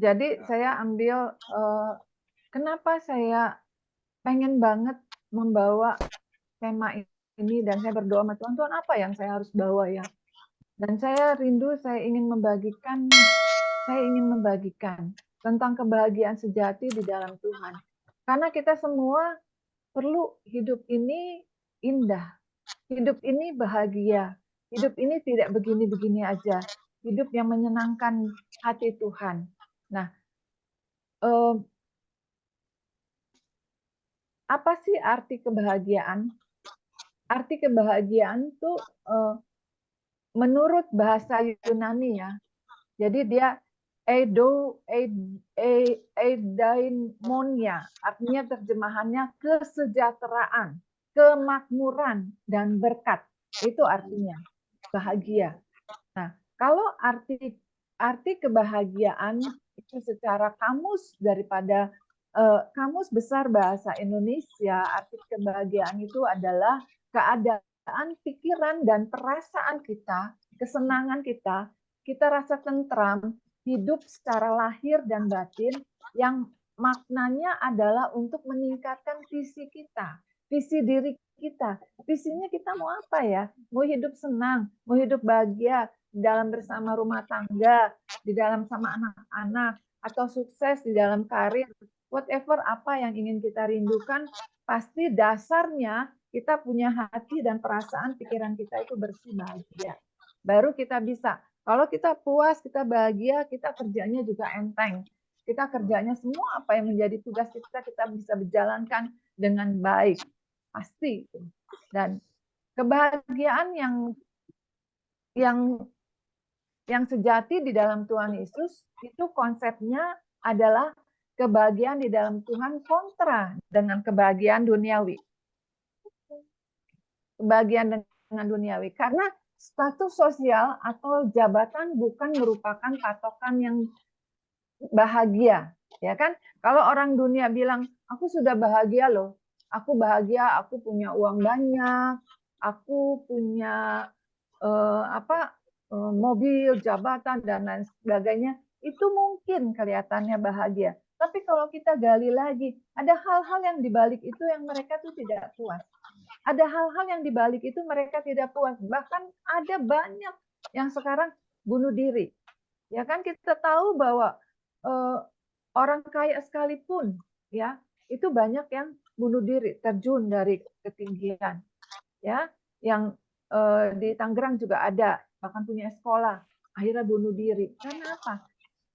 Jadi saya ambil kenapa saya pengen banget membawa tema ini dan saya berdoa sama Tuhan, Tuhan apa yang saya harus bawa ya? Dan saya rindu, saya ingin membagikan tentang kebahagiaan sejati di dalam Tuhan. Karena kita semua perlu hidup ini indah, hidup ini bahagia, hidup ini tidak begini-begini aja, hidup yang menyenangkan hati Tuhan. Nah, apa sih arti kebahagiaan? Arti kebahagiaan itu menurut bahasa Yunani ya. Jadi dia eudaimonia, artinya terjemahannya kesejahteraan, kemakmuran dan berkat. Itu artinya bahagia. Nah, kalau arti kebahagiaan itu secara kamus daripada kamus besar bahasa Indonesia, arti kebahagiaan itu adalah keadaan pikiran dan perasaan kita, kesenangan kita rasa tentram, hidup secara lahir dan batin yang maknanya adalah untuk meningkatkan visi kita, visi diri kita. Visinya kita mau apa ya? Mau hidup senang, mau hidup bahagia di dalam bersama rumah tangga, di dalam sama anak-anak, atau sukses di dalam karir, whatever apa yang ingin kita rindukan, pasti dasarnya kita punya hati dan perasaan pikiran kita itu bersih bahagia. Baru kita bisa. Kalau kita puas, kita bahagia, kita kerjanya juga enteng. Kita kerjanya semua apa yang menjadi tugas kita bisa berjalankan dengan baik. Pasti. Dan kebahagiaan yang sejati di dalam Tuhan Yesus itu konsepnya adalah kebahagiaan di dalam Tuhan kontra dengan kebahagiaan duniawi. Kebahagiaan dengan duniawi. Karena status sosial atau jabatan bukan merupakan patokan yang bahagia. Ya kan? Kalau orang dunia bilang, aku sudah bahagia loh. Aku bahagia, aku punya uang banyak, aku punya mobil, jabatan, dan lain sebagainya, itu mungkin kelihatannya bahagia. Tapi kalau kita gali lagi, ada hal-hal yang dibalik itu yang mereka tuh tidak puas. Ada hal-hal yang dibalik itu mereka tidak puas. Bahkan ada banyak yang sekarang bunuh diri. Ya kan kita tahu bahwa orang kaya sekalipun ya itu banyak yang bunuh diri, terjun dari ketinggian. Ya, yang di Tangerang juga ada, bahkan punya sekolah, akhirnya bunuh diri. Karena apa?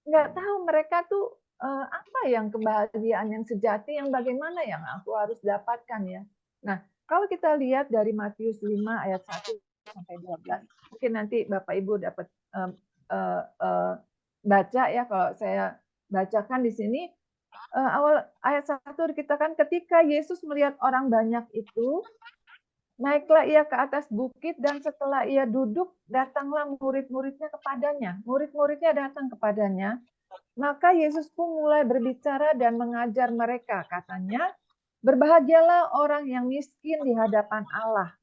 Nggak tahu mereka tuh apa yang kebahagiaan yang sejati, yang bagaimana yang aku harus dapatkan ya. Nah, kalau kita lihat dari Matius 5 ayat 1 sampai 12, mungkin nanti Bapak Ibu dapat baca ya, kalau saya bacakan di sini. Awal ayat 1 dikatakan ketika Yesus melihat orang banyak itu, naiklah ia ke atas bukit dan setelah ia duduk, datanglah murid-muridnya kepadanya. Murid-muridnya datang kepadanya. Maka Yesus pun mulai berbicara dan mengajar mereka. Katanya, berbahagialah orang yang miskin di hadapan Allah,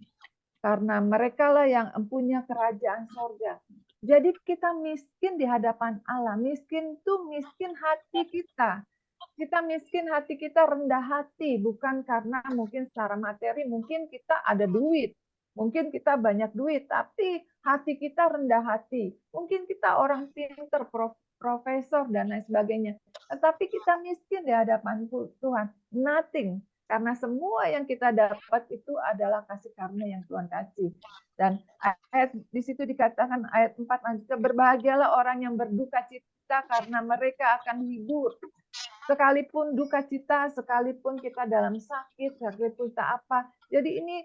karena merekalah yang empunya kerajaan sorga. Jadi kita miskin di hadapan Allah. Miskin itu miskin hati kita. Kita miskin hati kita rendah hati, bukan karena mungkin secara materi, mungkin kita ada duit, mungkin kita banyak duit, tapi hati kita rendah hati. Mungkin kita orang pinter, profesor, dan lain sebagainya. Tetapi kita miskin di hadapan Tuhan. Nothing. Karena semua yang kita dapat itu adalah kasih karunia yang Tuhan kasih. Dan ayat di situ dikatakan ayat 4 lanjutnya, berbahagialah orang yang berduka cita karena mereka akan hibur. Sekalipun duka cita, sekalipun kita dalam sakit, sekalipun tak apa. Jadi ini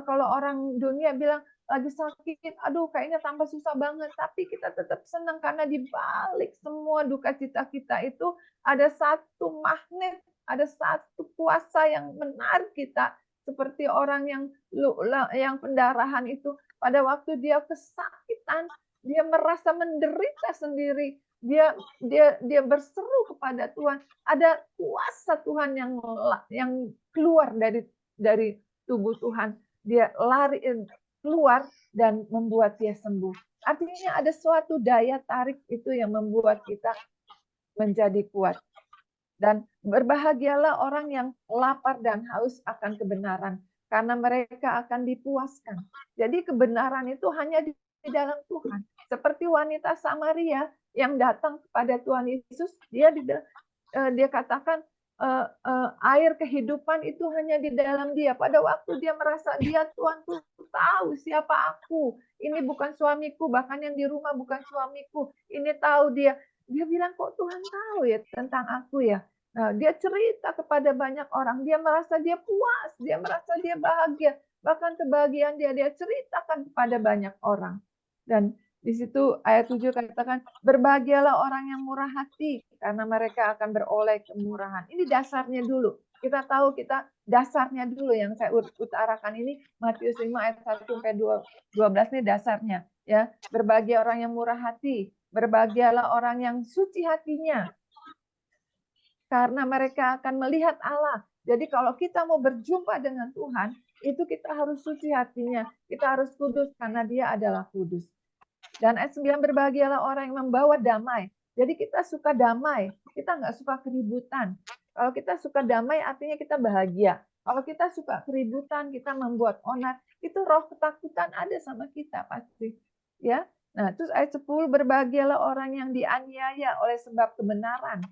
kalau orang dunia bilang lagi sakit, aduh kayaknya tambah susah banget. Tapi kita tetap senang karena di balik semua duka cita kita itu ada satu magnet, ada satu kuasa yang menarik kita. Seperti orang yang pendarahan itu, pada waktu dia kesakitan, dia merasa menderita sendiri. Dia berseru kepada Tuhan, ada kuasa Tuhan yang keluar dari tubuh Tuhan, dia lari keluar dan membuat dia sembuh. Artinya ada suatu daya tarik itu yang membuat kita menjadi kuat. Dan berbahagialah orang yang lapar dan haus akan kebenaran, karena mereka akan dipuaskan. Jadi kebenaran itu hanya di dalam Tuhan. Seperti wanita Samaria yang datang kepada Tuhan Yesus, dia katakan air kehidupan itu hanya di dalam Dia. Pada waktu dia merasa dia Tuhan tuh tahu siapa aku. Ini bukan suamiku, bahkan yang di rumah bukan suamiku. Ini tahu dia. Dia bilang kok Tuhan tahu ya tentang aku ya. Nah, dia cerita kepada banyak orang. Dia merasa dia puas, dia merasa dia bahagia. Bahkan kebahagiaan dia ceritakan kepada banyak orang. Dan di situ ayat 7 katakan, berbahagialah orang yang murah hati, karena mereka akan beroleh kemurahan. Ini dasarnya dulu. Kita tahu kita dasarnya dulu yang saya utarakan ini, Matius 5 ayat 1 sampai 12 ini dasarnya. Ya, berbahagia orang yang murah hati, berbahagialah orang yang suci hatinya, karena mereka akan melihat Allah. Jadi kalau kita mau berjumpa dengan Tuhan, itu kita harus suci hatinya. Kita harus kudus karena Dia adalah kudus. Dan ayat 9, berbahagialah orang yang membawa damai. Jadi kita suka damai, kita nggak suka keributan. Kalau kita suka damai artinya kita bahagia. Kalau kita suka keributan, kita membuat onar, itu roh ketakutan ada sama kita pasti. Ya. Nah, terus ayat 10, berbahagialah orang yang dianiaya oleh sebab kebenaran.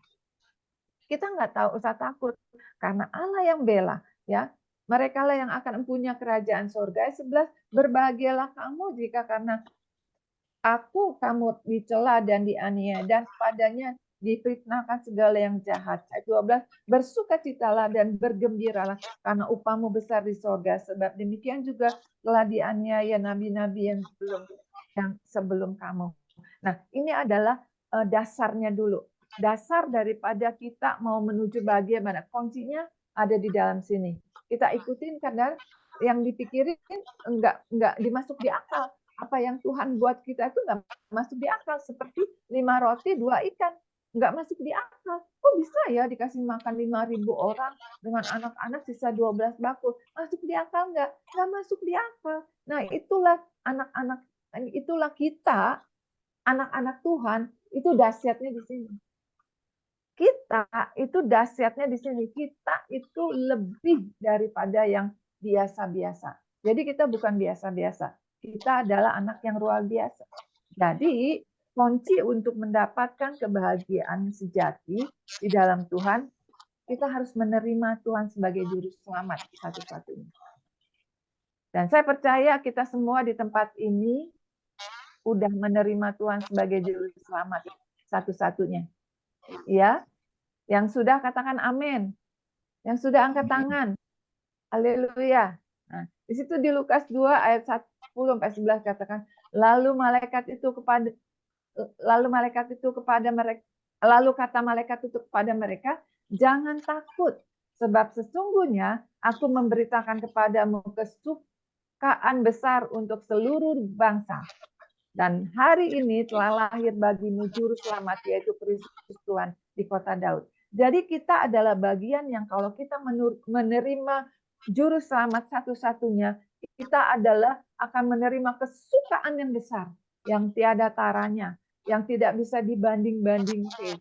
Kita nggak usah takut, karena Allah yang bela. Ya, mereka lah yang akan punya kerajaan surga. Ayat 11, berbahagialah kamu jika karena kamu dicela dan dianiaya, dan padanya difitnahkan segala yang jahat. Ayat 12, bersukacitalah dan bergembiralah, karena upahmu besar di sorga, sebab demikian juga telah dianiaya nabi-nabi yang sebelum kamu. Nah, ini adalah dasarnya dulu. Dasar daripada kita mau menuju bahagia mana. Kuncinya ada di dalam sini. Kita ikutin karena yang dipikirin enggak dimasuk di akal. Apa yang Tuhan buat kita itu enggak masuk di akal. Seperti 5 roti, 2 ikan. Enggak masuk di akal. Kok bisa ya dikasih makan 5.000 orang dengan anak-anak sisa 12 bakul? Masuk di akal enggak? Enggak masuk di akal. Nah, itulah anak-anak, itulah kita, anak-anak Tuhan, itu dahsyatnya di sini. Kita itu dahsyatnya di sini. Kita itu lebih daripada yang biasa-biasa. Jadi kita bukan biasa-biasa. Kita adalah anak yang luar biasa. Jadi kunci untuk mendapatkan kebahagiaan sejati di dalam Tuhan, kita harus menerima Tuhan sebagai juru selamat satu-satunya. Dan saya percaya kita semua di tempat ini udah menerima Tuhan sebagai juru selamat satu-satunya. Ya, yang sudah katakan amin. Yang sudah angkat tangan. Haleluya. Nah, di situ di Lukas 2 ayat 10 sampai 11 katakan, lalu kata malaikat itu kepada mereka, jangan takut, sebab sesungguhnya aku memberitakan kepadamu kesukaan besar untuk seluruh bangsa. Dan hari ini telah lahir bagimu juru selamat, yaitu Kristus Tuhan di kota Daud. Jadi kita adalah bagian yang kalau kita menerima juru selamat satu-satunya, kita adalah akan menerima kesukaan yang besar, yang tiada taranya, yang tidak bisa dibanding-bandingkan.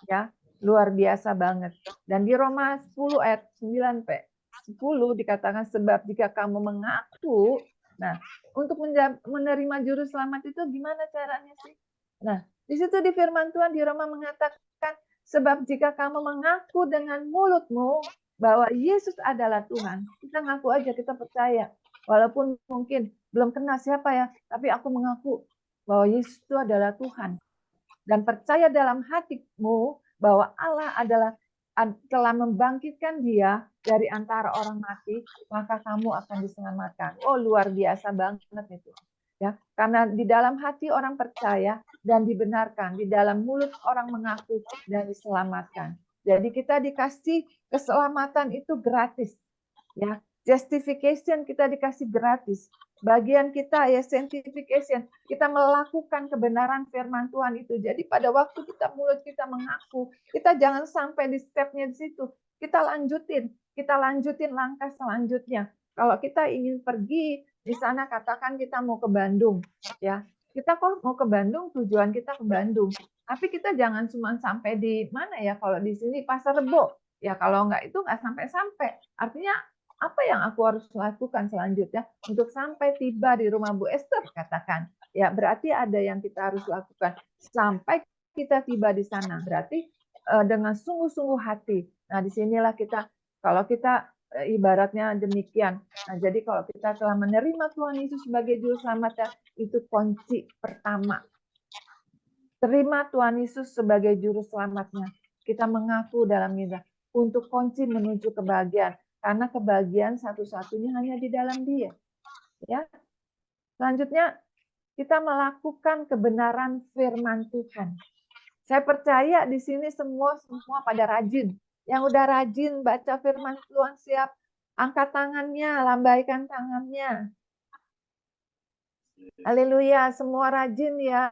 Ya, luar biasa banget. Dan di Roma 10 ayat 9 10 dikatakan, sebab jika kamu mengaku, nah, untuk menerima juru selamat itu gimana caranya sih? Nah, di situ di firman Tuhan di Roma mengatakan, sebab jika kamu mengaku dengan mulutmu bahwa Yesus adalah Tuhan, kita ngaku aja, kita percaya. Walaupun mungkin belum kenal siapa ya, tapi aku mengaku bahwa Yesus itu adalah Tuhan. Dan percaya dalam hatimu bahwa Allah telah membangkitkan dia dari antara orang mati, maka kamu akan diselamatkan. Oh, luar biasa banget itu. Ya, karena di dalam hati orang percaya dan dibenarkan, di dalam mulut orang mengaku dan diselamatkan. Jadi kita dikasih keselamatan itu gratis. Ya, justification kita dikasih gratis. Bagian kita ya sanctification, kita melakukan kebenaran firman Tuhan itu. Jadi pada waktu mulut kita mengaku, kita jangan sampai di stepnya di situ. Kita lanjutin langkah selanjutnya. Kalau kita ingin pergi di sana, katakan kita mau ke Bandung, ya. Kita kok mau ke Bandung, tujuan kita ke Bandung. Tapi kita jangan cuma sampai di mana ya, kalau di sini Pasar Rebo. Ya kalau enggak itu enggak sampai-sampai. Artinya apa yang aku harus lakukan selanjutnya untuk sampai tiba di rumah Bu Esther katakan. Ya berarti ada yang kita harus lakukan sampai kita tiba di sana. Berarti dengan sungguh-sungguh hati. Nah disinilah kita, kalau kita ibaratnya demikian. Nah jadi kalau kita telah menerima Tuhan Yesus sebagai Juru Selamat, itu kunci pertama. Terima Tuhan Yesus sebagai juru selamatnya. Kita mengaku dalam minta untuk kunci menuju kebahagiaan. Karena kebahagiaan satu-satunya hanya di dalam Dia. Ya. Selanjutnya kita melakukan kebenaran firman Tuhan. Saya percaya di sini semua pada rajin. Yang udah rajin baca firman Tuhan siap angkat tangannya, lambaikan tangannya. Haleluya, semua rajin ya.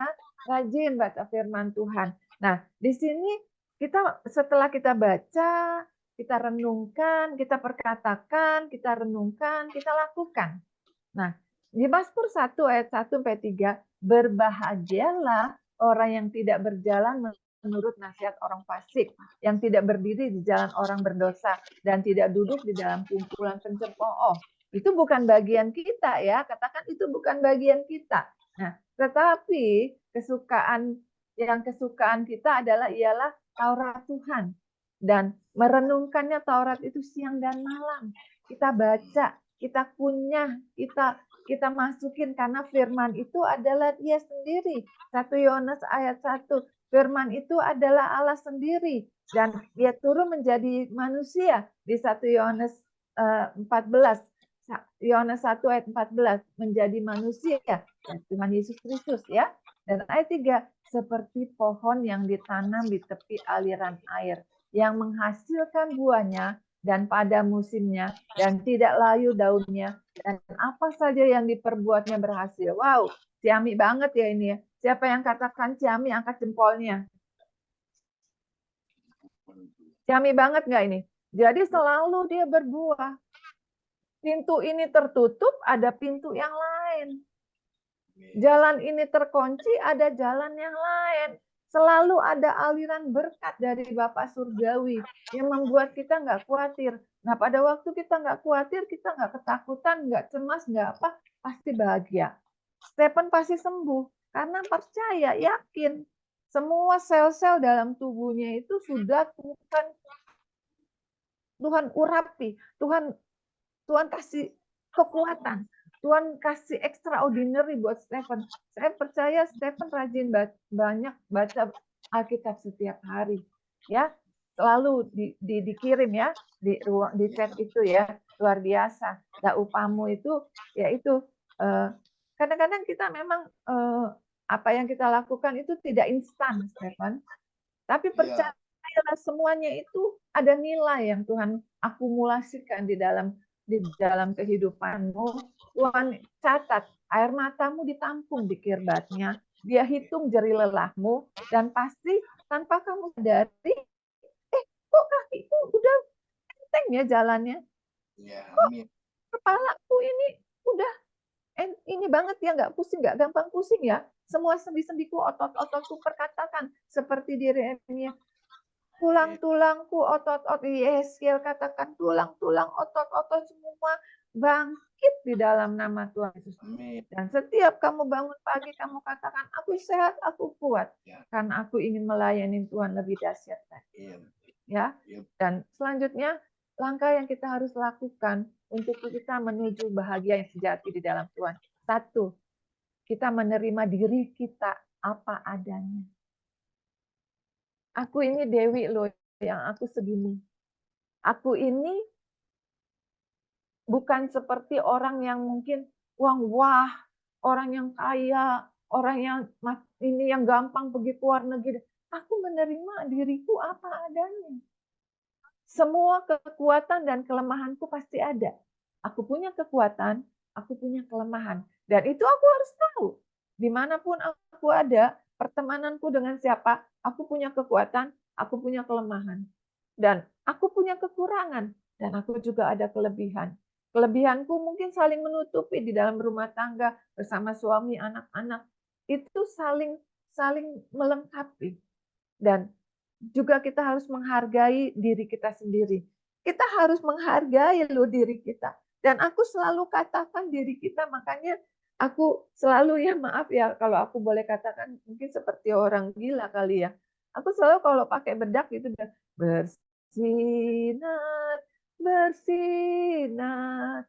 Rajin baca firman Tuhan. Nah, di sini kita setelah kita baca, kita renungkan, kita perkatakan, kita renungkan, kita lakukan. Nah, di Mazmur 1 ayat 1 sampai 3, berbahagialah orang yang tidak berjalan menurut nasihat orang fasik, yang tidak berdiri di jalan orang berdosa, dan tidak duduk di dalam kumpulan pencemooh. Itu bukan bagian kita ya, katakan itu bukan bagian kita. Nah, tetapi kesukaan kita adalah ialah Taurat Tuhan, dan merenungkannya Taurat itu siang dan malam. Kita baca, kita kunyah, kita masukin, karena firman itu adalah Dia sendiri. 1 Yohanes ayat 1, firman itu adalah Allah sendiri, dan Dia turun menjadi manusia di 1 Yohanes 14. Yohanes 1 ayat 14, menjadi manusia, Tuhan Yesus Kristus ya. Dan ayat 3, seperti pohon yang ditanam di tepi aliran air, yang menghasilkan buahnya dan pada musimnya, dan tidak layu daunnya, dan apa saja yang diperbuatnya berhasil. Wow, ciami banget ya ini ya. Siapa yang katakan ciami, angkat jempolnya. Ciami banget nggak ini? Jadi selalu dia berbuah. Pintu ini tertutup, ada pintu yang lain. Jalan ini terkunci, ada jalan yang lain. Selalu ada aliran berkat dari Bapa Surgawi yang membuat kita nggak khawatir. Nah, pada waktu kita nggak khawatir, kita nggak ketakutan, nggak cemas, nggak apa, pasti bahagia. Stephen pasti sembuh karena percaya, yakin. Semua sel-sel dalam tubuhnya itu sudah Tuhan urapi, Tuhan kasih kekuatan. Tuhan kasih extraordinary buat Stephen. Saya percaya Stephen rajin banyak baca Alkitab setiap hari. Ya, selalu dikirim ya di chat itu ya, luar biasa. Nah, upamu itu yaitu kadang-kadang kita memang apa yang kita lakukan itu tidak instan, Stephen. Tapi percayalah semuanya itu ada nilai yang Tuhan akumulasikan di dalam kehidupanmu. Tuhan catat, air matamu ditampung di kirbatnya, Dia hitung jeri lelahmu, dan pasti tanpa kamu sadari, kok kakiku udah enteng ya jalannya? Kok kepalaku ini udah ini banget ya, nggak pusing, nggak gampang pusing ya? Semua sendi-sendiku, otot-ototku perkatakan seperti diri Yeremia. Tulang-tulangku, otot-otot, Yeskiel katakan tulang-tulang, otot-otot semua bangkit di dalam nama Tuhan Yesus. Dan setiap kamu bangun pagi, kamu katakan, aku sehat, aku kuat. Karena aku ingin melayani Tuhan lebih dahsyat. Ya. Dan selanjutnya, langkah yang kita harus lakukan untuk kita menuju bahagia yang sejati di dalam Tuhan. 1, kita menerima diri kita apa adanya. Aku ini Dewi loh, yang aku segini. Aku ini bukan seperti orang yang mungkin wah, orang yang kaya, orang yang ini yang gampang pergi ke luar negeri. Aku menerima diriku apa adanya. Semua kekuatan dan kelemahanku pasti ada. Aku punya kekuatan, aku punya kelemahan. Dan itu aku harus tahu. Dimanapun aku ada, pertemananku dengan siapa, aku punya kekuatan, aku punya kelemahan. Dan aku punya kekurangan, dan aku juga ada kelebihan. Kelebihanku mungkin saling menutupi di dalam rumah tangga bersama suami, anak-anak. Itu saling saling melengkapi. Dan juga kita harus menghargai diri kita sendiri. Kita harus menghargai loh diri kita. Dan aku selalu katakan diri kita, makanya aku selalu, ya maaf ya kalau aku boleh katakan mungkin seperti orang gila kali ya. Aku selalu kalau pakai bedak itu bersinar, bersinar,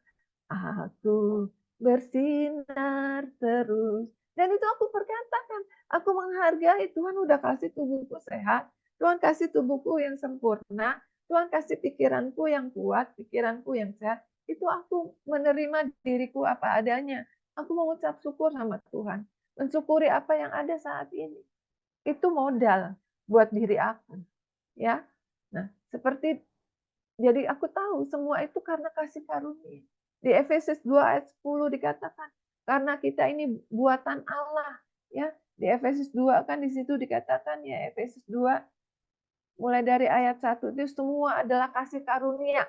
aku bersinar terus. Dan itu aku perkatakan, aku menghargai Tuhan udah kasih tubuhku sehat, Tuhan kasih tubuhku yang sempurna, Tuhan kasih pikiranku yang kuat, pikiranku yang sehat. Itu aku menerima diriku apa adanya. Aku mengucap syukur sama Tuhan. Mensyukuri apa yang ada saat ini. Itu modal buat diri aku. Ya. Nah, seperti jadi aku tahu semua itu karena kasih karunia. Di Efesus 2 ayat 10 dikatakan, karena kita ini buatan Allah. Ya, di Efesus 2 kan di situ dikatakan ya, Efesus 2 mulai dari ayat 1 itu semua adalah kasih karunia.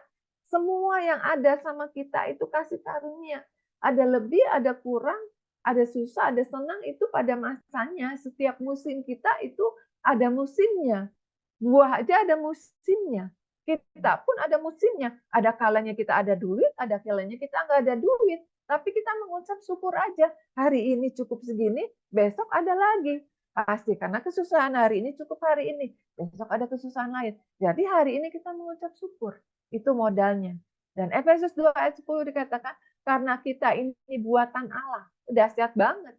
Semua yang ada sama kita itu kasih karunia. Ada lebih, ada kurang, ada susah, ada senang, itu pada masanya. Setiap musim kita itu ada musimnya. Buah aja ada musimnya. Kita pun ada musimnya. Ada kalanya kita ada duit, ada kalanya kita nggak ada duit. Tapi kita mengucap syukur aja. Hari ini cukup segini, besok ada lagi. Pasti karena kesusahan hari ini cukup hari ini. Besok ada kesusahan lain. Jadi hari ini kita mengucap syukur. Itu modalnya. Dan Efesus 2 ayat 10 dikatakan, karena kita ini buatan Allah. Dahsyat banget.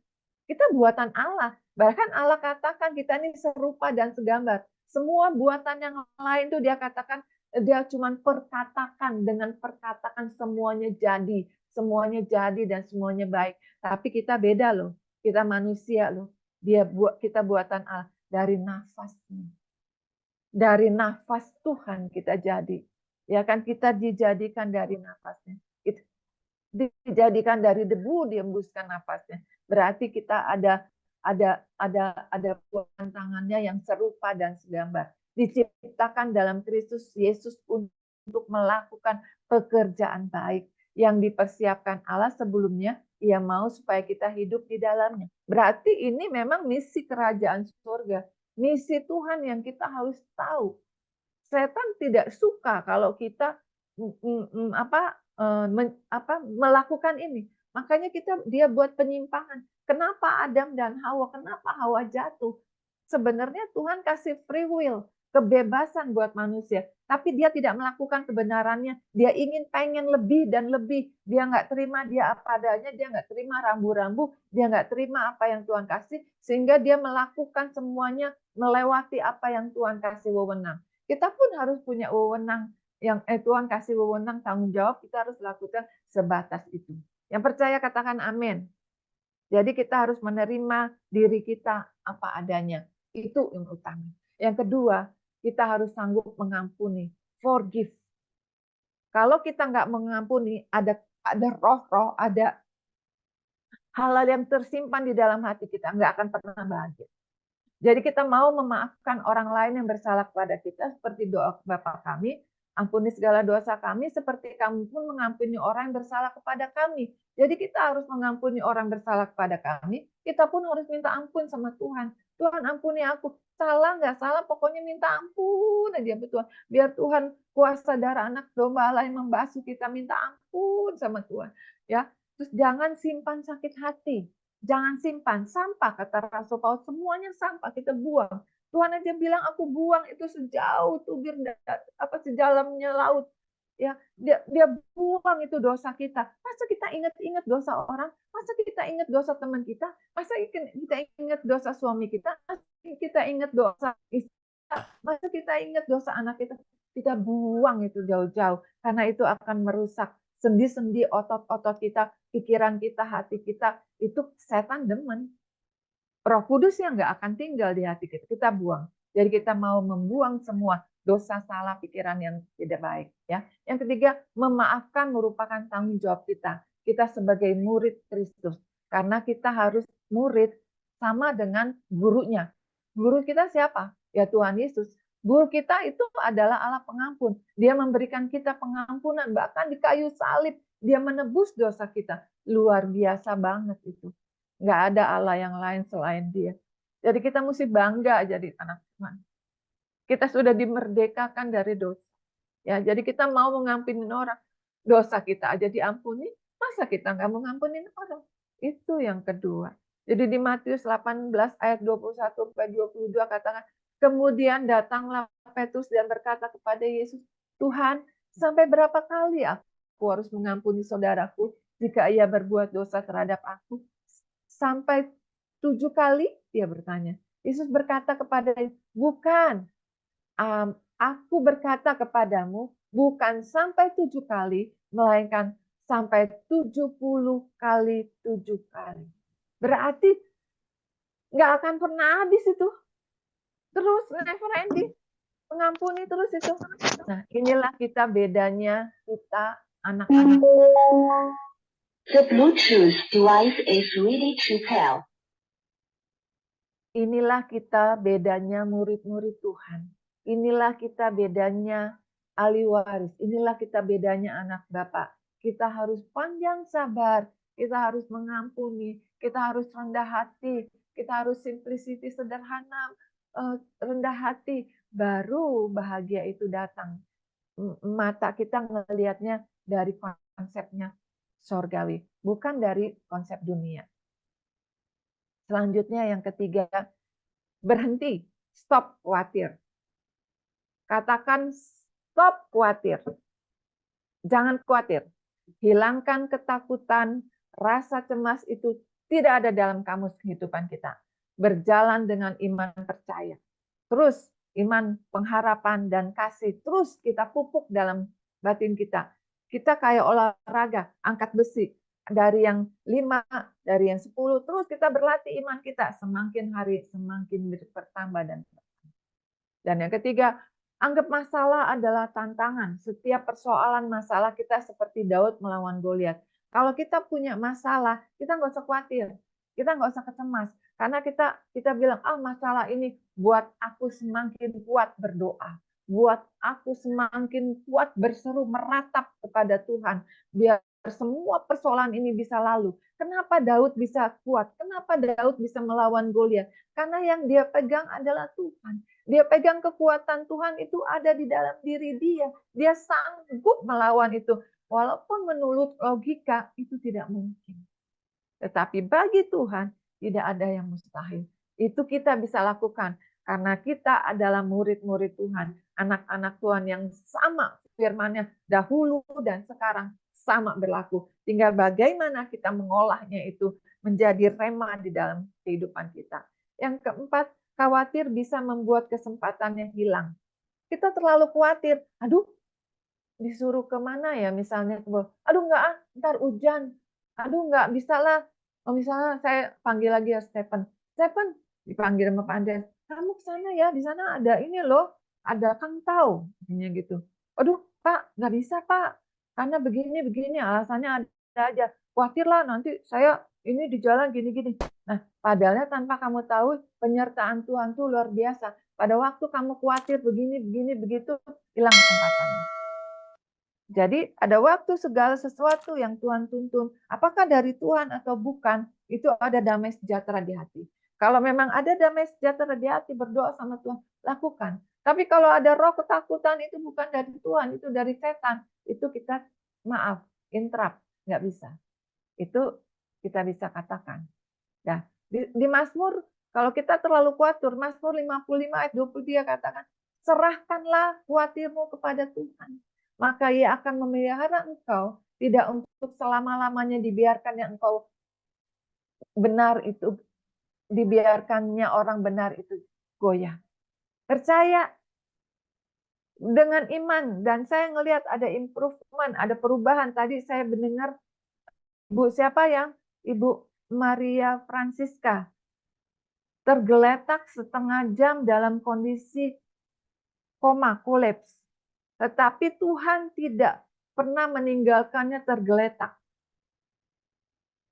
Kita buatan Allah. Bahkan Allah katakan kita ini serupa dan segambar. Semua buatan yang lain itu dia katakan, dia cuma perkatakan, dengan perkatakan semuanya jadi dan semuanya baik. Tapi kita beda loh. Kita manusia loh. Kita buatan Allah dari nafasnya. Dari nafas Tuhan kita jadi. Ya kan, kita dijadikan dari nafasnya. Dijadikan dari debu, diembuskan nafasnya. Berarti kita ada buatan tangannya yang serupa dan segambar. Diciptakan dalam Kristus Yesus untuk melakukan pekerjaan baik yang dipersiapkan Allah sebelumnya. Ia mau supaya kita hidup di dalamnya. Berarti ini memang misi kerajaan surga. Misi Tuhan yang kita harus tahu. Setan tidak suka kalau kita melakukan ini. Makanya dia buat penyimpangan. Kenapa Adam dan Hawa? Kenapa Hawa jatuh? Sebenarnya Tuhan kasih free will, kebebasan buat manusia. Tapi dia tidak melakukan kebenarannya. Dia pengen lebih dan lebih. Dia nggak terima dia apa adanya. Dia nggak terima rambu-rambu. Dia nggak terima apa yang Tuhan kasih. Sehingga dia melakukan semuanya melewati apa yang Tuhan kasih wewenang. Kita pun harus punya wewenang. Yang Tuhan kasih wewenang, tanggung jawab, kita harus lakukan sebatas itu. Yang percaya katakan amin. Jadi kita harus menerima diri kita apa adanya. Itu yang utama. Yang kedua, kita harus sanggup mengampuni. Forgive. Kalau kita nggak mengampuni, ada roh-roh, ada hal-hal yang tersimpan di dalam hati kita, nggak akan pernah bahagia. Jadi kita mau memaafkan orang lain yang bersalah kepada kita, seperti doa Bapa kami, ampuni segala dosa kami, seperti kami pun mengampuni orang yang bersalah kepada kami. Jadi kita harus mengampuni orang bersalah kepada kami, kita pun harus minta ampun sama Tuhan. Tuhan ampuni aku, salah nggak salah, pokoknya minta ampun aja betul. Biar Tuhan kuasa darah anak domba Allah yang membasuh kita, minta ampun sama Tuhan. Ya, terus jangan simpan sakit hati. Jangan simpan sampah, kata Rasul Paulus, semuanya sampah kita buang. Tuhan aja bilang aku buang itu sejauh tubir sejalamnya laut. Ya, dia buang itu dosa kita. Masa kita ingat-ingat dosa orang? Masa kita ingat dosa teman kita? Masa kita ingat dosa suami kita? Masa kita ingat dosa istri kita? Masa kita ingat dosa anak kita? Kita buang itu jauh-jauh karena itu akan merusak sendi-sendi otot-otot kita, pikiran kita, hati kita. Itu setan demen. Roh Kudus yang nggak akan tinggal di hati kita. Kita buang. Jadi kita mau membuang semua dosa, salah, pikiran yang tidak baik. Ya. Yang ketiga, memaafkan merupakan tanggung jawab kita. Kita sebagai murid Kristus. Karena kita harus murid sama dengan gurunya. Guru kita siapa? Ya Tuhan Yesus. Guru kita itu adalah Allah pengampun. Dia memberikan kita pengampunan. Bahkan di kayu salib, dia menebus dosa kita. Luar biasa banget itu. Nggak ada Allah yang lain selain dia. Jadi kita mesti bangga jadi anak Tuhan. Kita sudah dimerdekakan dari dosa. Ya, jadi kita mau mengampuni orang. Dosa kita aja diampuni, masa kita nggak mau ngampunin orang? Itu yang kedua. Jadi di Matius 18 ayat 21 sampai 22 katakan, kemudian datanglah Petrus dan berkata kepada Yesus, Tuhan, sampai berapa kali aku harus mengampuni saudaraku jika ia berbuat dosa terhadap aku? Sampai 7 kali? Dia bertanya. Yesus berkata kepadanya, bukan, aku berkata kepadamu, bukan sampai 7 kali, melainkan sampai 70 kali 7 kali. Berarti nggak akan pernah habis itu. Terus never ending. Mengampuni terus itu. Nah, inilah kita bedanya kita anak-anak. The Bluetooth device is ready to pair. Inilah kita bedanya murid-murid Tuhan. Inilah kita bedanya ahli waris. Inilah kita bedanya anak Bapak. Kita harus panjang sabar. Kita harus mengampuni. Kita harus rendah hati. Kita harus simplicity, sederhana, rendah hati. Baru bahagia itu datang. Mata kita melihatnya dari konsepnya sorgawi, bukan dari konsep dunia. Selanjutnya yang ketiga, berhenti, stop khawatir. Katakan stop khawatir. Jangan khawatir. Hilangkan ketakutan, rasa cemas itu tidak ada dalam kamus kehidupan kita. Berjalan dengan iman percaya. Terus iman, pengharapan, dan kasih terus kita pupuk dalam batin kita. Kita kayak olahraga, angkat besi. Dari yang 5, dari yang 10, terus kita berlatih iman kita. Semakin hari, semakin bertambah dan bertambah. Dan yang ketiga, anggap masalah adalah tantangan. Setiap persoalan masalah kita seperti Daud melawan Goliat. Kalau kita punya masalah, kita nggak usah khawatir. Kita nggak usah kecemas. Karena kita bilang, masalah ini buat aku semakin kuat berdoa. Buat aku semakin kuat berseru meratap kepada Tuhan. Biar semua persoalan ini bisa lalu. Kenapa Daud bisa kuat? Kenapa Daud bisa melawan Goliat? Karena yang dia pegang adalah Tuhan. Dia pegang kekuatan Tuhan itu ada di dalam diri dia. Dia sanggup melawan itu. Walaupun menurut logika itu tidak mungkin. Tetapi bagi Tuhan tidak ada yang mustahil. Itu kita bisa lakukan. Karena kita adalah murid-murid Tuhan. Anak-anak Tuhan yang sama firman-Nya dahulu dan sekarang sama berlaku. Tinggal bagaimana kita mengolahnya itu menjadi rema di dalam kehidupan kita. Yang keempat, khawatir bisa membuat kesempatannya hilang. Kita terlalu khawatir. Aduh, disuruh kemana ya misalnya. Aduh enggak, ntar hujan. Aduh enggak, bisa lah. Misalnya saya panggil lagi ya Stephen. Stephen, dipanggil sama Pak Andreas. Kamu ke sana ya, di sana ada ini loh. Ada Kang Tau. Gitu. Aduh, Pak, nggak bisa Pak. Karena begini, alasannya ada aja. Khawatirlah nanti saya ini di jalan gini-gini. Nah, padahalnya tanpa kamu tahu penyertaan Tuhan itu luar biasa. Pada waktu kamu khawatir begini, begitu, hilang kesempatannya. Jadi ada waktu segala sesuatu yang Tuhan tuntun. Apakah dari Tuhan atau bukan, itu ada damai sejahtera di hati. Kalau memang ada damai sejahtera di hati, berdoa sama Tuhan, lakukan. Tapi kalau ada roh ketakutan, itu bukan dari Tuhan, itu dari setan. Itu kita, maaf, intrap, nggak bisa. Itu kita bisa katakan. Nah, di Mazmur, kalau kita terlalu khawatir, Mazmur 55 ayat 23 katakan, serahkanlah khawatirmu kepada Tuhan. Maka ia akan memelihara engkau, tidak untuk selama-lamanya dibiarkannya engkau benar itu, dibiarkannya orang benar itu goyah. Percaya dengan iman, dan saya ngelihat ada improvement, ada perubahan. Tadi saya mendengar Ibu siapa yang? Ibu Maria Francisca tergeletak setengah jam dalam kondisi koma, kolaps. Tetapi Tuhan tidak pernah meninggalkannya tergeletak.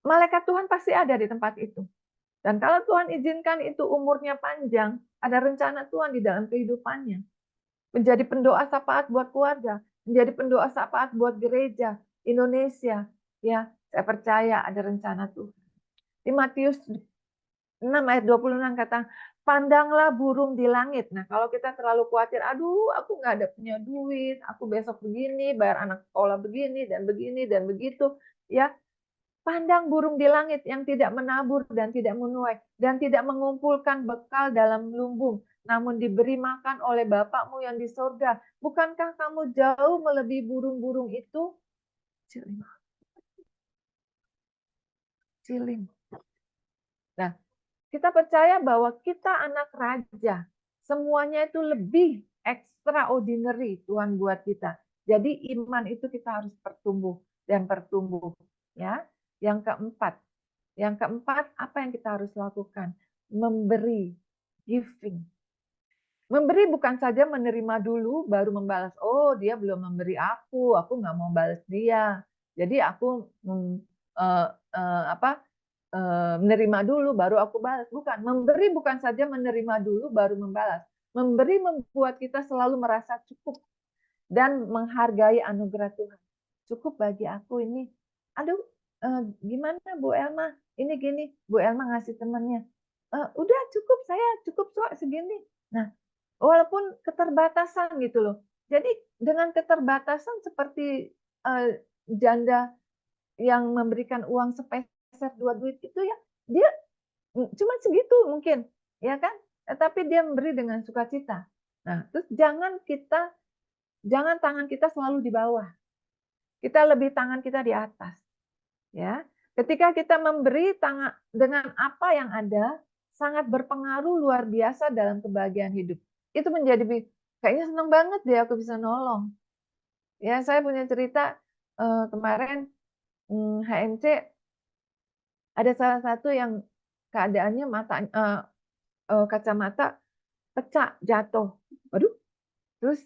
Malaikat Tuhan pasti ada di tempat itu. Dan kalau Tuhan izinkan itu umurnya panjang, ada rencana Tuhan di dalam kehidupannya. Menjadi pendoa syafaat buat keluarga, menjadi pendoa syafaat buat gereja, Indonesia. Ya, saya percaya ada rencana Tuhan. Di Matius 6 ayat 26 kata, pandanglah burung di langit. Nah, kalau kita terlalu khawatir, aduh aku nggak ada punya duit, aku besok begini, bayar anak sekolah begini dan begitu, ya. Pandang burung di langit yang tidak menabur dan tidak menuai dan tidak mengumpulkan bekal dalam lumbung, namun diberi makan oleh Bapakmu yang di sorga. Bukankah kamu jauh melebihi burung-burung itu? Cilim. Cilim. Nah, kita percaya bahwa kita anak raja. Semuanya itu lebih extraordinary Tuhan buat kita. Jadi iman itu kita harus bertumbuh dan bertumbuh. Ya, yang keempat, apa yang kita harus lakukan? Memberi, giving. Memberi bukan saja menerima dulu baru membalas. Oh, dia belum memberi aku nggak mau balas dia. Jadi aku menerima dulu baru aku balas. Bukan, memberi bukan saja menerima dulu baru membalas. Memberi membuat kita selalu merasa cukup dan menghargai anugerah Tuhan. Cukup bagi aku ini. Aduh, gimana Bu Elma? Ini gini, Bu Elma ngasih temannya. Udah cukup, saya cukup kok segini. Nah, walaupun keterbatasan gitu loh. Jadi dengan keterbatasan seperti janda yang memberikan uang sepeser dua duit itu ya, dia cuma segitu mungkin, ya kan? Tapi dia memberi dengan sukacita. Nah, terus jangan tangan kita selalu di bawah. Kita lebih tangan kita di atas. Ya. Ketika kita memberi tangan dengan apa yang ada, sangat berpengaruh luar biasa dalam kebahagiaan hidup. Itu menjadi kayaknya senang banget deh aku bisa nolong. Ya, saya punya cerita kemarin HMC ada salah satu yang keadaannya kacamata pecah, jatuh. Waduh, terus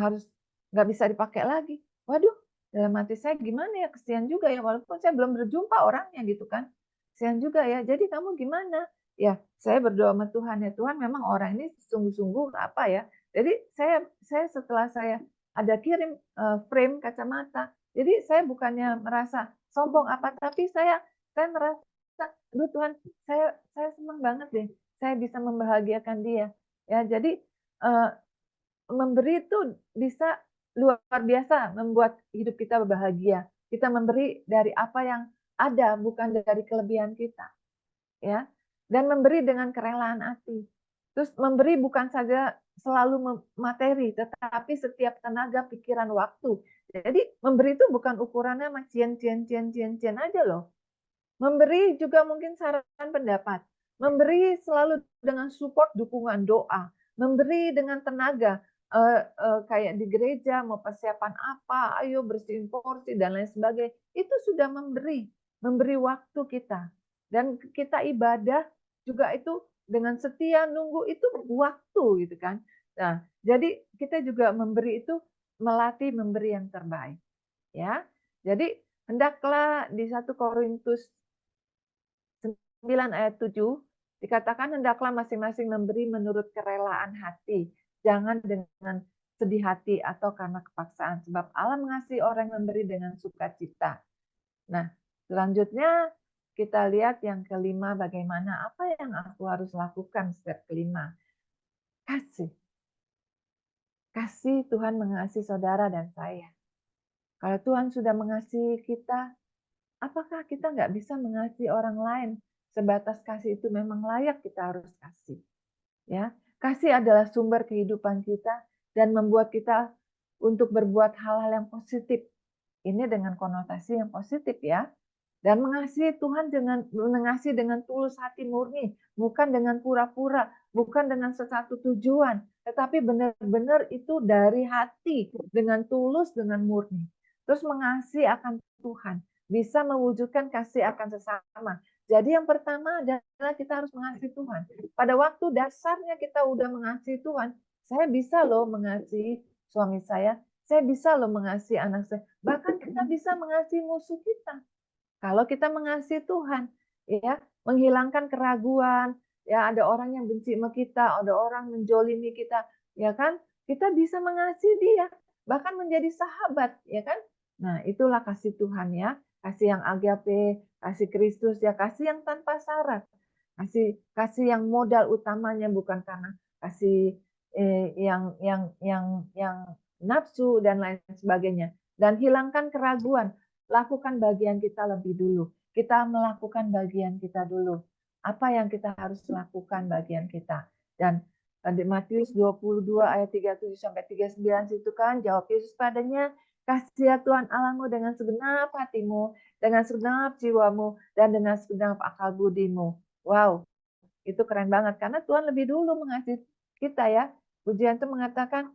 harus nggak bisa dipakai lagi. Waduh, dalam hati saya gimana ya, kesian juga ya, walaupun saya belum berjumpa orangnya gitu kan. Kesian juga ya, jadi kamu gimana? Ya, saya berdoa sama Tuhan, ya Tuhan memang orang ini sungguh-sungguh apa ya. Jadi saya setelah saya ada kirim frame kacamata, jadi saya bukannya merasa sombong apa, tapi saya merasa, aduh Tuhan, saya senang banget deh, saya bisa membahagiakan dia. Ya, jadi memberi itu bisa luar biasa membuat hidup kita bahagia. Kita memberi dari apa yang ada, bukan dari kelebihan kita. Ya. Dan memberi dengan kerelaan hati. Terus memberi bukan saja selalu materi, tetapi setiap tenaga, pikiran, waktu. Jadi memberi itu bukan ukurannya sama cien aja loh. Memberi juga mungkin saran pendapat. Memberi selalu dengan support, dukungan, doa. Memberi dengan tenaga, kayak di gereja mau persiapan apa, ayo bersihin porsi dan lain sebagainya. Itu sudah memberi waktu kita. Dan kita ibadah juga itu dengan setia nunggu itu waktu gitu kan. Nah, jadi kita juga memberi itu melatih memberi yang terbaik. Ya. Jadi hendaklah di 1 Korintus 9 ayat 7 dikatakan hendaklah masing-masing memberi menurut kerelaan hati, jangan dengan sedih hati atau karena kepaksaan, sebab Allah mengasihi orang yang memberi dengan sukacita. Nah, selanjutnya kita lihat yang kelima, bagaimana apa yang aku harus lakukan step kelima. Kasih. Kasih Tuhan mengasihi saudara dan saya. Kalau Tuhan sudah mengasihi kita, apakah kita nggak bisa mengasihi orang lain? Sebatas kasih itu memang layak kita harus kasih. Ya, kasih adalah sumber kehidupan kita dan membuat kita untuk berbuat hal-hal yang positif. Ini dengan konotasi yang positif ya. Dan mengasihi Tuhan dengan tulus hati murni, bukan dengan pura-pura, bukan dengan sesuatu tujuan, tetapi benar-benar itu dari hati, dengan tulus, dengan murni. Terus mengasihi akan Tuhan, bisa mewujudkan kasih akan sesama. Jadi yang pertama adalah kita harus mengasihi Tuhan. Pada waktu dasarnya kita udah mengasihi Tuhan, saya bisa loh mengasihi suami saya bisa loh mengasihi anak saya. Bahkan kita bisa mengasihi musuh kita. Kalau kita mengasihi Tuhan, ya, menghilangkan keraguan, ya ada orang yang benci sama kita, ada orang menjolimi kita, ya kan? Kita bisa mengasihi dia, bahkan menjadi sahabat, ya kan? Nah, itulah kasih Tuhan ya, kasih yang agape, kasih Kristus ya, kasih yang tanpa syarat. Kasih yang modal utamanya bukan karena kasih yang nafsu dan lain sebagainya. Dan hilangkan keraguan. Lakukan bagian kita lebih dulu. Kita melakukan bagian kita dulu. Apa yang kita harus lakukan bagian kita. Dan di Matius 22 ayat 37 sampai 39 situ kan jawab Yesus padanya, kasih Tuhan Allahmu dengan segenap hatimu, dengan segenap jiwamu, dan dengan segenap akal budimu. Wow, itu keren banget karena Tuhan lebih dulu mengasihi kita ya. Pujian itu mengatakan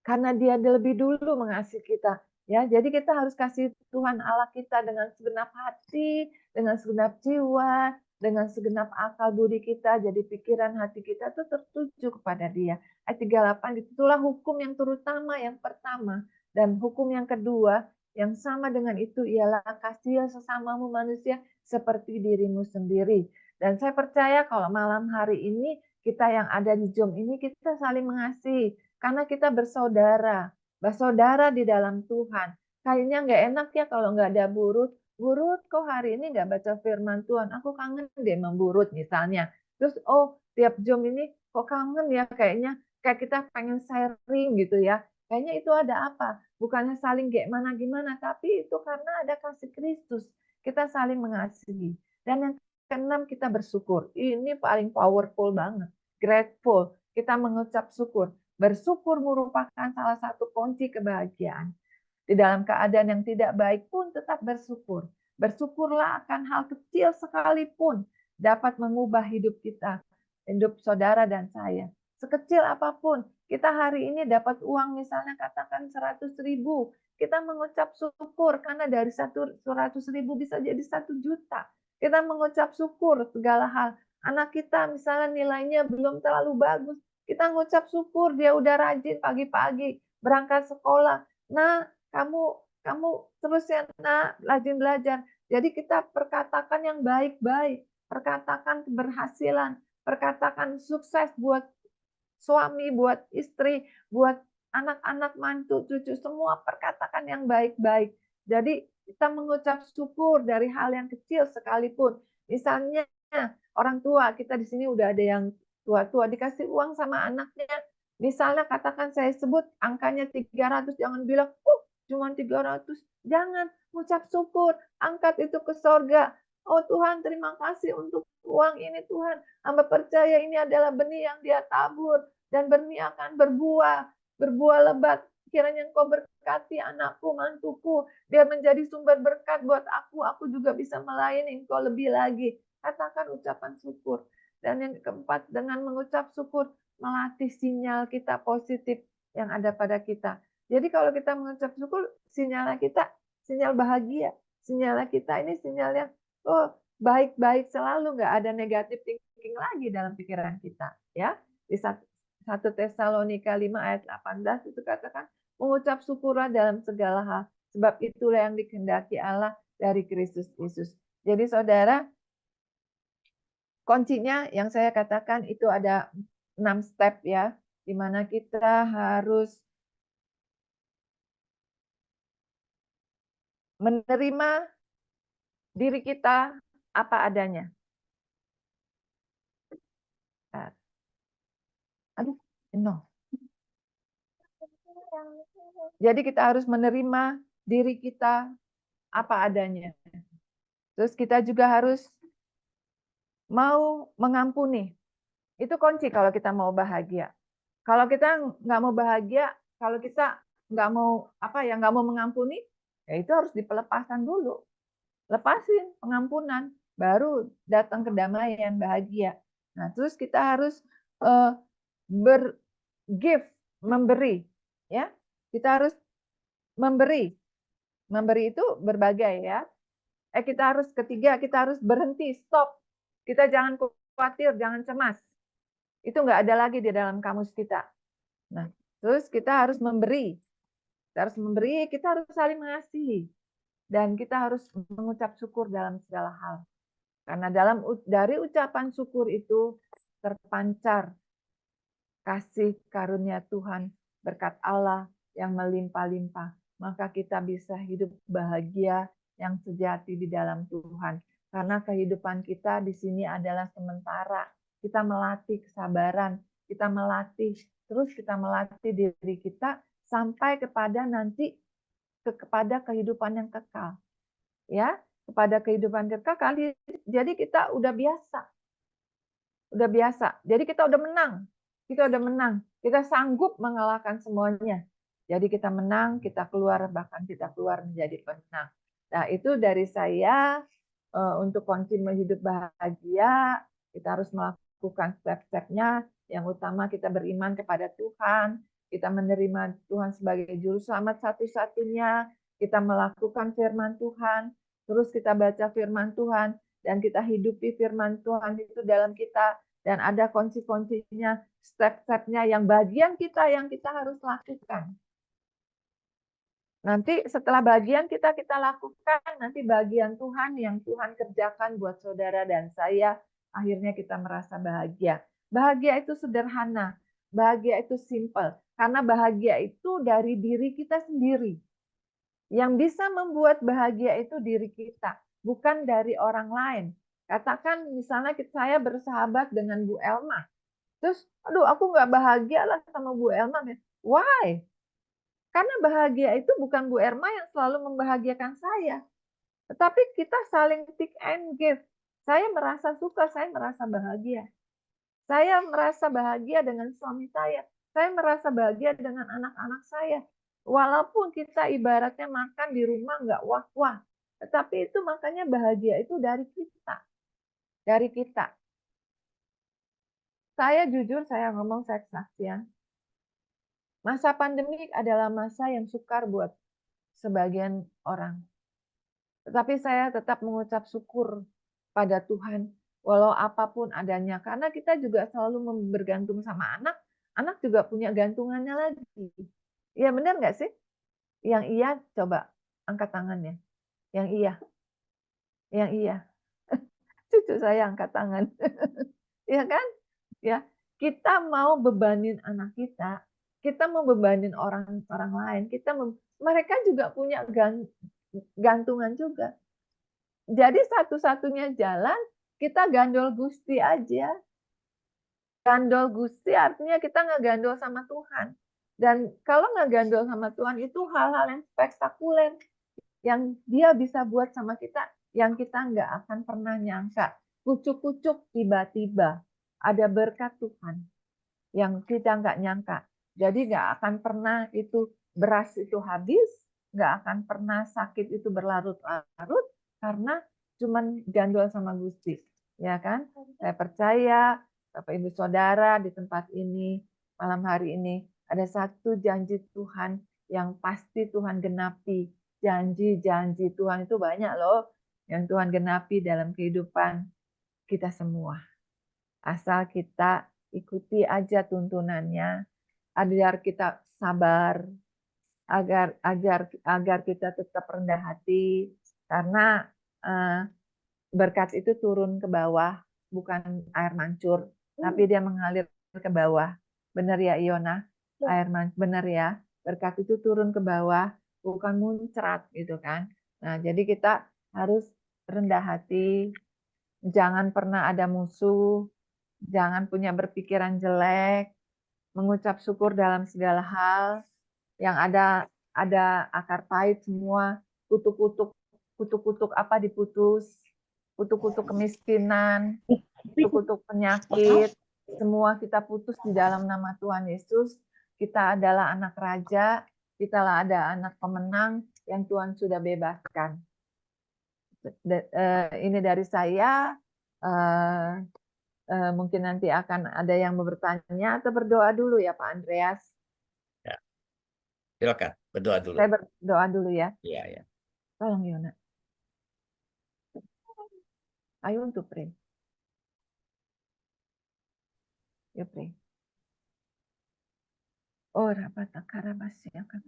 karena Dia lebih dulu mengasihi kita. Ya, jadi kita harus kasih Tuhan Allah kita dengan segenap hati, dengan segenap jiwa, dengan segenap akal budi kita. Jadi pikiran hati kita tuh tertuju kepada Dia. Ayat 38 itulah hukum yang terutama yang pertama, dan hukum yang kedua yang sama dengan itu ialah kasih sesamamu manusia seperti dirimu sendiri. Dan saya percaya kalau malam hari ini kita yang ada di Zoom ini kita saling mengasihi. Karena kita bersaudara di dalam Tuhan. Kayaknya nggak enak ya kalau nggak ada Burut. Burut, kok hari ini nggak baca firman Tuhan? Aku kangen deh memburut misalnya. Terus, tiap Zoom ini kok kangen ya kayaknya. Kayak kita pengen sharing gitu ya. Kayaknya itu ada apa? Bukannya saling gimana, tapi itu karena ada kasih Kristus. Kita saling mengasihi. Dan yang keenam kita bersyukur. Ini paling powerful banget. Grateful. Kita mengucap syukur. Bersyukur merupakan salah satu kunci kebahagiaan. Di dalam keadaan yang tidak baik pun tetap bersyukur. Bersyukurlah akan hal kecil sekalipun dapat mengubah hidup kita, hidup saudara dan saya. Sekecil apapun, kita hari ini dapat uang misalnya katakan 100.000. Kita mengucap syukur karena dari 100.000 bisa jadi 1 juta. Kita mengucap syukur segala hal. Anak kita misalnya nilainya belum terlalu bagus, kita ngucap syukur dia udah rajin pagi-pagi berangkat sekolah. Nah, kamu terus ya nak rajin belajar. Jadi kita perkatakan yang baik-baik, perkatakan keberhasilan, perkatakan sukses buat suami, buat istri, buat anak-anak, mantu, cucu, semua perkatakan yang baik-baik. Jadi kita mengucap syukur dari hal yang kecil sekalipun. Misalnya orang tua, kita di sini udah ada yang tua-tua dikasih uang sama anaknya. Misalnya katakan saya sebut angkanya 300, jangan bilang, cuma 300. Jangan, mengucap syukur, angkat itu ke sorga. Oh Tuhan, terima kasih untuk uang ini Tuhan. Hamba percaya ini adalah benih yang dia tabur. Dan benih akan berbuah lebat. Kiranya Engkau berkati anakku, mantuku. Biar menjadi sumber berkat buat aku juga bisa melayani Engkau lebih lagi. Katakan ucapan syukur. Dan yang keempat, dengan mengucap syukur, melatih sinyal kita positif yang ada pada kita. Jadi kalau kita mengucap syukur, sinyalnya kita sinyal bahagia. Sinyalnya kita ini sinyal yang baik-baik selalu, nggak ada negatif thinking lagi dalam pikiran kita. Ya, di 1 Tesalonika 5 ayat 18 itu katakan, mengucap syukurlah dalam segala hal, sebab itulah yang dikehendaki Allah dari Kristus Yesus. Jadi saudara, kuncinya yang saya katakan itu ada 6 step ya, di mana kita harus menerima diri kita apa adanya. Aduh, no. Jadi kita harus menerima diri kita apa adanya. Terus kita juga harus mau mengampuni. Itu kunci kalau kita mau bahagia. Kalau kita nggak mau bahagia, kalau kita nggak mau nggak mau mengampuni, ya itu harus dipelepaskan dulu. Lepasin pengampunan, baru datang kedamaian, bahagia. Nah, terus kita harus memberi, ya. Kita harus memberi. Memberi itu berbagai ya. Ketiga, kita harus berhenti, stop. Kita jangan khawatir, jangan cemas. Itu nggak ada lagi di dalam kamus kita. Nah, terus kita harus memberi. Kita harus saling mengasihi. Dan kita harus mengucap syukur dalam segala hal. Karena dari ucapan syukur itu terpancar kasih karunia Tuhan, berkat Allah yang melimpah-limpah. Maka kita bisa hidup bahagia yang sejati di dalam Tuhan. Karena kehidupan kita di sini adalah sementara. Kita melatih kesabaran, kita melatih, terus kita melatih diri kita sampai kepada nanti kepada kehidupan yang kekal. Ya, kepada kehidupan kekal kali. Jadi kita udah biasa. Udah biasa. Jadi kita udah menang. Kita udah menang. Kita sanggup mengalahkan semuanya. Jadi kita menang, kita keluar, bahkan kita keluar menjadi pemenang. Nah, itu dari saya untuk kunci hidup bahagia, kita harus melakukan step-stepnya. Yang utama kita beriman kepada Tuhan, kita menerima Tuhan sebagai juru selamat satu-satunya, kita melakukan firman Tuhan, terus kita baca firman Tuhan, dan kita hidupi firman Tuhan itu dalam kita, dan ada kunci-kuncinya, step-stepnya yang bagian kita yang kita harus lakukan. Nanti setelah bagian kita lakukan, nanti bagian Tuhan yang Tuhan kerjakan buat saudara dan saya, akhirnya kita merasa bahagia. Bahagia itu sederhana, bahagia itu simple, karena bahagia itu dari diri kita sendiri. Yang bisa membuat bahagia itu diri kita, bukan dari orang lain. Katakan misalnya saya bersahabat dengan Bu Elma, terus aduh aku nggak bahagia lah sama Bu Elma. Why? Karena bahagia itu bukan Bu Erma yang selalu membahagiakan saya. Tetapi kita saling take and give. Saya merasa suka, saya merasa bahagia. Saya merasa bahagia dengan suami saya. Saya merasa bahagia dengan anak-anak saya. Walaupun kita ibaratnya makan di rumah nggak wah-wah. Tetapi itu makanya bahagia itu dari kita. Dari kita. Saya jujur, saya ngomong saya kesaksian. Masa pandemi adalah masa yang sukar buat sebagian orang. Tetapi saya tetap mengucap syukur pada Tuhan, walau apapun adanya. Karena kita juga selalu bergantung sama anak, anak juga punya gantungannya lagi. Iya benar nggak sih? Yang iya, coba angkat tangannya. Yang iya, yang iya. Cucu saya angkat tangan. Iya kan? Ya, kita mau bebanin anak kita mau bebanin orang lain, mereka juga punya gantungan juga. Jadi satu-satunya jalan kita gandol Gusti aja. Gandol Gusti artinya kita nggak gandol sama Tuhan. Dan kalau nggak gandol sama Tuhan itu hal-hal yang spektakuler yang dia bisa buat sama kita yang kita nggak akan pernah nyangka. Kucuk-kucuk tiba-tiba ada berkat Tuhan yang kita nggak nyangka. Jadi nggak akan pernah itu beras itu habis, nggak akan pernah sakit itu berlarut-larut karena cuman gandol sama Gusti, ya kan? Saya percaya Bapak Ibu Saudara di tempat ini malam hari ini ada satu janji Tuhan yang pasti Tuhan genapi. Janji-janji Tuhan itu banyak loh yang Tuhan genapi dalam kehidupan kita semua. Asal kita ikuti aja tuntunannya, agar kita sabar, agar kita tetap rendah hati, karena berkat itu turun ke bawah, bukan air mancur, tapi dia mengalir ke bawah. Benar ya Iona? Benar ya. Berkat itu turun ke bawah, bukan muncrat gitu kan. Nah, jadi kita harus rendah hati, jangan pernah ada musuh, jangan punya berpikiran jelek, mengucap syukur dalam segala hal, yang ada akar pahit semua, kutuk-kutuk apa diputus, kutuk-kutuk kemiskinan, kutuk-kutuk penyakit, semua kita putus di dalam nama Tuhan Yesus. Kita adalah anak raja, kita ada anak pemenang yang Tuhan sudah bebaskan. Ini dari saya. Mungkin nanti akan ada yang bertanya atau berdoa dulu ya Pak Andreas. Ya. Silakan berdoa dulu. Saya berdoa dulu ya. Iya, ya. Tolong Yona. Ayo untuk pray. You pray. Oh rapata karabasi akan.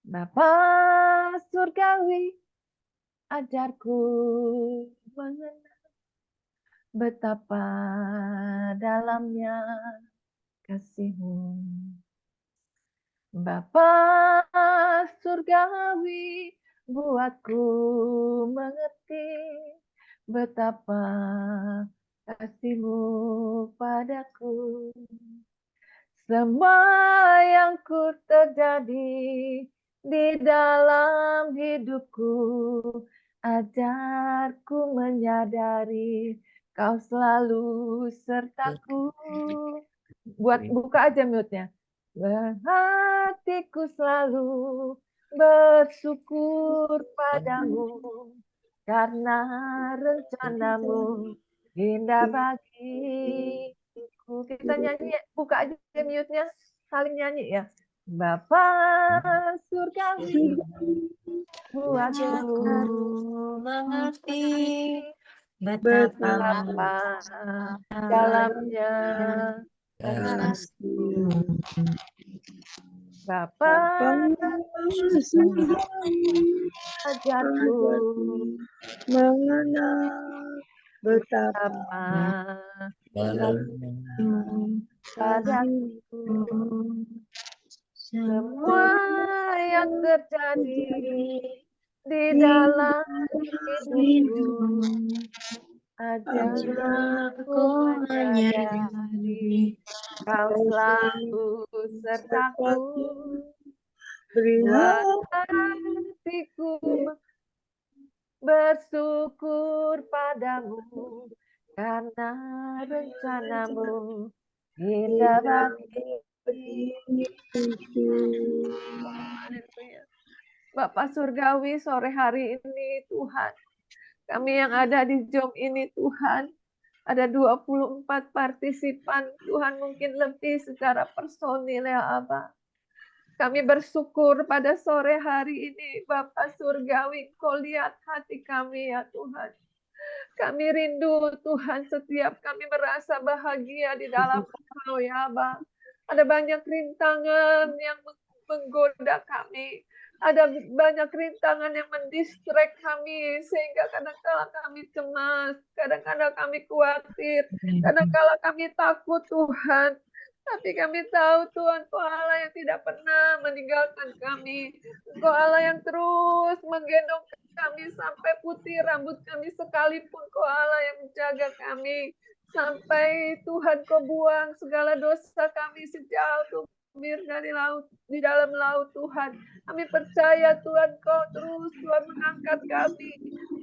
Bapa surgawi, ajarku mengenal betapa dalamnya kasih-Mu. Bapa surgawi, buatku mengerti betapa kasih-Mu padaku. Semua yang ku terjadi di dalam hidupku, ajarku menyadari Kau selalu sertaku. Buka aja mute-nya. Hatiku selalu bersyukur padamu, karena rencanamu indah bagiku. Kita nyanyi, buka aja mute-nya, saling nyanyi ya. Bapa surgawi, buatku mengerti betapa dalamnya kasih. Bapa ajarku mengenal betapa padaku. Semua yang terjadi di dalam hidupku, ajarku menyadari Kau selalu sertaku. Buat hatiku bersyukur padamu, karena rencanamu indah bagiku. Bapak Surgawi, sore hari ini Tuhan, kami yang ada di Zoom ini Tuhan, ada 24 partisipan, Tuhan mungkin lebih secara personil ya Abah. Kami bersyukur pada sore hari ini, Bapak Surgawi, Kau lihat hati kami ya Tuhan. Kami rindu Tuhan, setiap kami merasa bahagia di dalam Kau ya Abah. Ada banyak rintangan yang menggoda kami. Ada banyak rintangan yang mendistract kami, sehingga kadang-kala kami cemas, kadang-kadang kami khawatir, kadang-kala kami takut Tuhan. Tapi kami tahu Tuhan, Kau Allah yang tidak pernah meninggalkan kami. Kau Allah yang terus menggendong kami sampai putih rambut kami sekalipun. Kau Allah yang menjaga kami. Sampai Tuhan Kau buang segala dosa kami sejauh tumir dari laut, di dalam laut Tuhan. Kami percaya Tuhan Kau terus Tuhan mengangkat kami.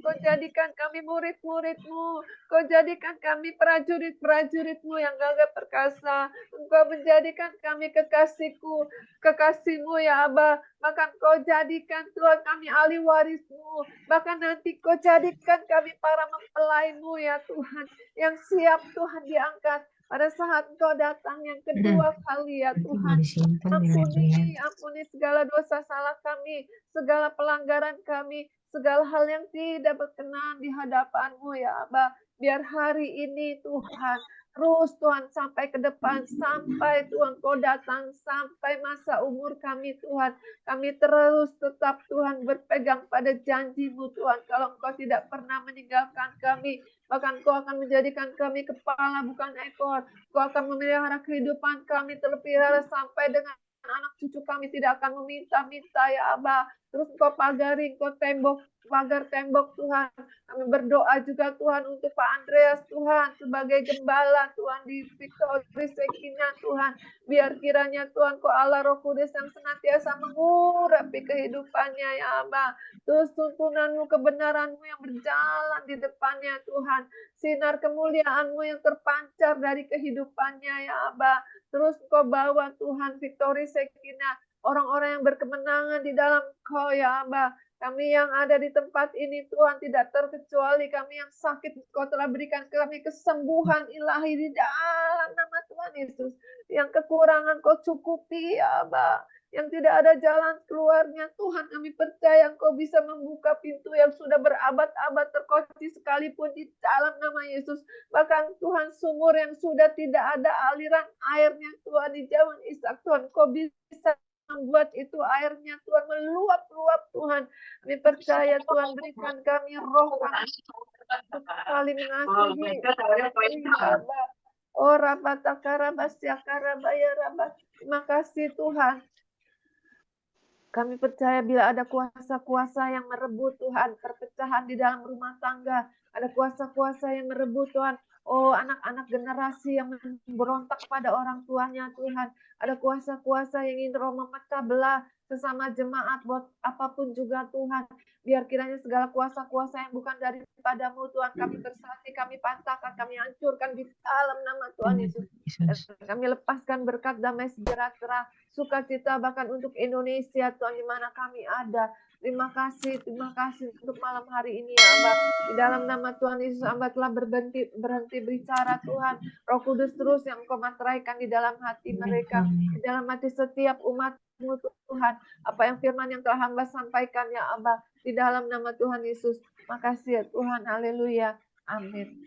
Kau jadikan kami murid-murid-Mu. Kau jadikan kami prajurit-prajurit-Mu yang gagah perkasa. Engkau menjadikan kami kekasih-Mu ya Abah. Bahkan Kau jadikan Tuhan kami ahli waris-Mu. Bahkan nanti Kau jadikan kami para mempelai-Mu ya Tuhan. Yang siap Tuhan diangkat pada saat Kau datang yang kedua kali ya Tuhan. Ampuni segala dosa salah kami, segala pelanggaran kami, segala hal yang tidak berkenan di hadapan-Mu ya Abah. Biar hari ini Tuhan, terus Tuhan sampai ke depan, sampai Tuhan Kau datang, sampai masa umur kami Tuhan. Kami terus tetap Tuhan berpegang pada janji-Mu Tuhan. Kalau Engkau tidak pernah meninggalkan kami, bahkan Kau akan menjadikan kami kepala bukan ekor. Kau akan memelihara kehidupan kami terpelihara sampai dengan anak cucu kami tidak akan meminta-minta ya Abah. Terus Kau pagari, Kau pagar tembok Tuhan. Kami berdoa juga Tuhan untuk Pak Andreas Tuhan sebagai gembala Tuhan di Victory Sekina Tuhan. Biar kiranya Tuhan Kau Allah Roh Kudus yang senantiasa mengurapi kehidupannya ya Abah. Terus tuntunan-Mu, kebenaran-Mu yang berjalan di depannya Tuhan. Sinar kemuliaan-Mu yang terpancar dari kehidupannya ya Abah. Terus Kau bawa Tuhan Victory Sekina, orang-orang yang berkemenangan di dalam Kau ya Abah. Kami yang ada di tempat ini Tuhan tidak terkecuali kami yang sakit, Kau telah berikan kami kesembuhan ilahi di dalam nama Tuhan Yesus. Yang kekurangan Kau cukupi ya Abah. Yang tidak ada jalan keluarnya Tuhan, kami percaya Engkau bisa membuka pintu yang sudah berabad-abad terkunci sekalipun di dalam nama Yesus. Bahkan Tuhan, sumur yang sudah tidak ada aliran airnya Tuhan di zaman Ishak, Tuhan Kau bisa membuat itu airnya Tuhan meluap-luap Tuhan. Kami percaya Tuhan, berikan kami roh kami saling mengasihi. Oh Rabatakarabasyakarabayarabas. Terima kasih Tuhan. Kami percaya bila ada kuasa-kuasa yang merebut Tuhan, perpecahan di dalam rumah tangga, ada kuasa-kuasa yang merebut Tuhan, oh anak-anak generasi yang memberontak pada orang tuanya Tuhan, ada kuasa-kuasa yang ingin roh memecah belah sesama jemaat buat apapun juga Tuhan, biar kiranya segala kuasa-kuasa yang bukan daripadamu Tuhan, kami bersaksi, kami patahkan, kami hancurkan di dalam nama Tuhan Yesus. Dan kami lepaskan berkat damai sejahtera, sukacita bahkan untuk Indonesia Tuhan di mana kami ada. Terima kasih untuk malam hari ini ya Amba. Di dalam nama Tuhan Yesus Amba telah berhenti bicara Tuhan. Roh Kudus terus yang Engkau materaikan di dalam hati mereka, di dalam hati setiap umat-Mu Tuhan. Apa yang firman yang telah hamba sampaikan ya Amba, di dalam nama Tuhan Yesus. Makasih ya Tuhan, haleluya. Amin.